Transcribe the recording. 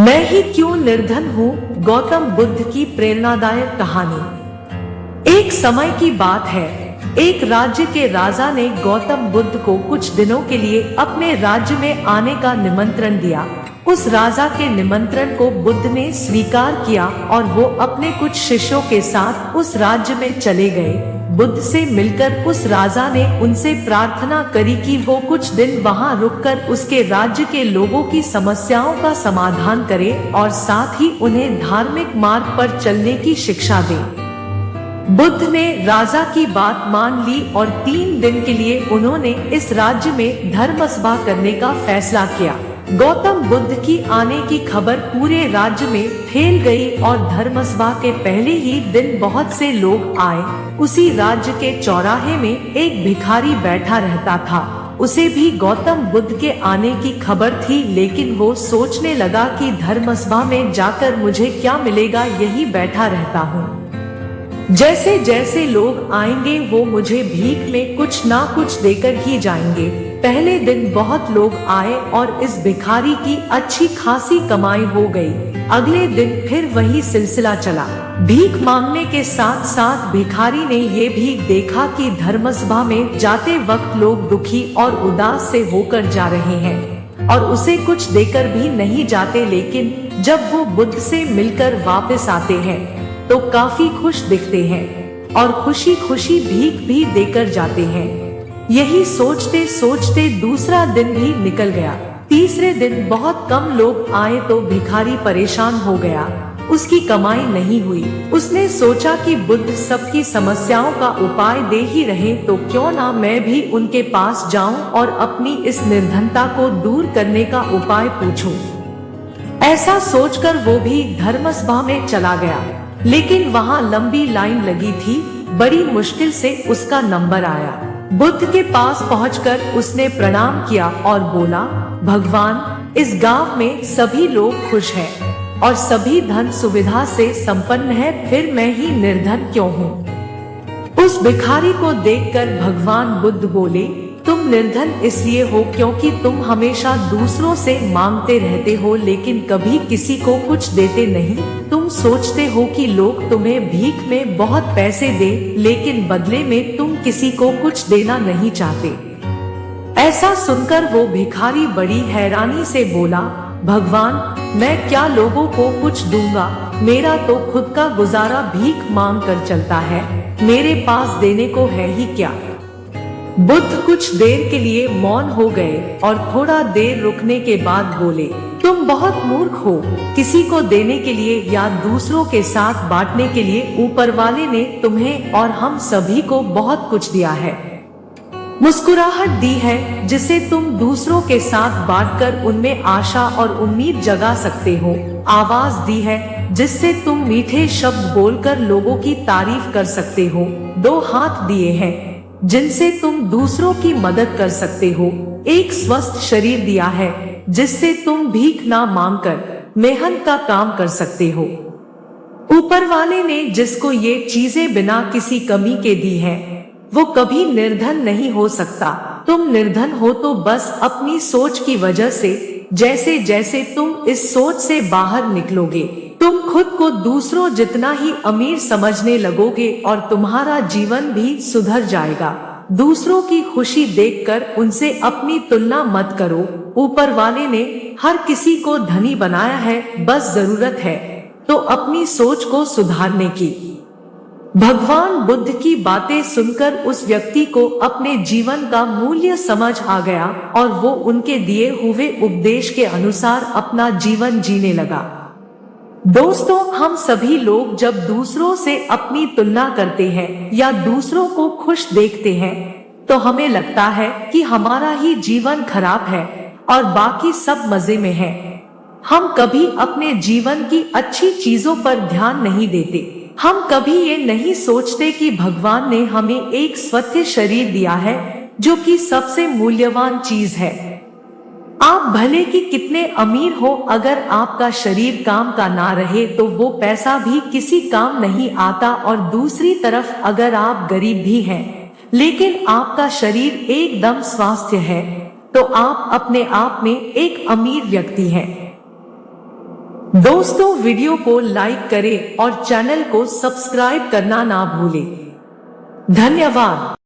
मैं ही क्यों निर्धन हूँ। गौतम बुद्ध की प्रेरणादायक कहानी। एक समय की बात है, एक राज्य के राजा ने गौतम बुद्ध को कुछ दिनों के लिए अपने राज्य में आने का निमंत्रण दिया। उस राजा के निमंत्रण को बुद्ध ने स्वीकार किया और वो अपने कुछ शिष्यों के साथ उस राज्य में चले गए। बुद्ध से मिलकर उस राजा ने उनसे प्रार्थना करी कि वो कुछ दिन वहां रुककर उसके राज्य के लोगों की समस्याओं का समाधान करे और साथ ही उन्हें धार्मिक मार्ग पर चलने की शिक्षा दे। बुद्ध ने राजा की बात मान ली और 3 दिन के लिए उन्होंने इस राज्य में धर्मसभा करने का फैसला किया। गौतम बुद्ध की आने की खबर पूरे राज्य में फैल गई और धर्मसभा के पहले ही दिन बहुत से लोग आए। उसी राज्य के चौराहे में एक भिखारी बैठा रहता था। उसे भी गौतम बुद्ध के आने की खबर थी, लेकिन वो सोचने लगा कि धर्मसभा में जाकर मुझे क्या मिलेगा, यही बैठा रहता हूँ। जैसे जैसे लोग आएंगे वो मुझे भीख में कुछ ना कुछ देकर ही जाएंगे। पहले दिन बहुत लोग आए और इस भिखारी की अच्छी खासी कमाई हो गई। अगले दिन फिर वही सिलसिला चला। भीख मांगने के साथ साथ भिखारी ने ये भी देखा कि धर्मसभा में जाते वक्त लोग दुखी और उदास से होकर जा रहे हैं और उसे कुछ देकर भी नहीं जाते, लेकिन जब वो बुद्ध से मिलकर वापस आते हैं तो काफी खुश दिखते हैं और खुशी खुशी भीख भी देकर जाते हैं। यही सोचते सोचते दूसरा दिन भी निकल गया। तीसरे दिन बहुत कम लोग आए तो भिखारी परेशान हो गया। उसकी कमाई नहीं हुई। उसने सोचा कि बुद्ध सबकी समस्याओं का उपाय दे ही रहे, तो क्यों ना मैं भी उनके पास जाऊं और अपनी इस निर्धनता को दूर करने का उपाय पूछूं। ऐसा सोचकर वो भी धर्मसभा में चला गया, लेकिन वहाँ लंबी लाइन लगी थी। बड़ी मुश्किल से उसका नंबर आया। बुद्ध के पास पहुंचकर उसने प्रणाम किया और बोला, भगवान, इस गांव में सभी लोग खुश हैं और सभी धन सुविधा से संपन्न है, फिर मैं ही निर्धन क्यों हूँ। उस भिखारी को देखकर भगवान बुद्ध बोले, तुम निर्धन इसलिए हो क्योंकि तुम हमेशा दूसरों से मांगते रहते हो, लेकिन कभी किसी को कुछ देते नहीं। तुम सोचते हो कि लोग तुम्हें भीख में बहुत पैसे दे, लेकिन बदले में तुम किसी को कुछ देना नहीं चाहते। ऐसा सुनकर वो भिखारी बड़ी हैरानी से बोला, भगवान, मैं क्या लोगों को कुछ दूंगा, मेरा तो खुद का गुजारा भीख मांग कर चलता है, मेरे पास देने को है ही क्या। बुद्ध कुछ देर के लिए मौन हो गए और थोड़ा देर रुकने के बाद बोले, तुम बहुत मूर्ख हो। किसी को देने के लिए या दूसरों के साथ बांटने के लिए ऊपर वाले ने तुम्हें और हम सभी को बहुत कुछ दिया है। मुस्कुराहट दी है जिसे तुम दूसरों के साथ बांटकर उनमें आशा और उम्मीद जगा सकते हो। आवाज दी है जिससे तुम मीठे शब्द बोलकर लोगों की तारीफ कर सकते हो। 2 हाथ दिए हैं जिनसे तुम दूसरों की मदद कर सकते हो। एक स्वस्थ शरीर दिया है जिससे तुम भीख ना मांगकर मेहनत का काम कर सकते हो। ऊपर वाले ने जिसको ये चीजें बिना किसी कमी के दी हैं, वो कभी निर्धन नहीं हो सकता। तुम निर्धन हो तो बस अपनी सोच की वजह से। जैसे जैसे तुम इस सोच से बाहर निकलोगे, तुम खुद को दूसरों जितना ही अमीर समझने लगोगे और तुम्हारा जीवन भी सुधर जाएगा। दूसरों की खुशी देखकर उनसे अपनी तुलना मत करो। ऊपर वाले ने हर किसी को धनी बनाया है, बस जरूरत है तो अपनी सोच को सुधारने की। भगवान बुद्ध की बातें सुनकर उस व्यक्ति को अपने जीवन का मूल्य समझ आ गया और वो उनके दिए हुए उपदेश के अनुसार अपना जीवन जीने लगा। दोस्तों, हम सभी लोग जब दूसरों से अपनी तुलना करते हैं या दूसरों को खुश देखते हैं तो हमें लगता है कि हमारा ही जीवन खराब है और बाकी सब मजे में है। हम कभी अपने जीवन की अच्छी चीजों पर ध्यान नहीं देते। हम कभी ये नहीं सोचते कि भगवान ने हमें एक स्वस्थ शरीर दिया है जो कि सबसे मूल्यवान चीज है। आप भले कि कितने अमीर हो, अगर आपका शरीर काम का ना रहे तो वो पैसा भी किसी काम नहीं आता। और दूसरी तरफ अगर आप गरीब भी हैं लेकिन आपका शरीर एकदम स्वस्थ है तो आप अपने आप में एक अमीर व्यक्ति हैं। दोस्तों वीडियो को लाइक करें और चैनल को सब्सक्राइब करना ना भूलें। धन्यवाद।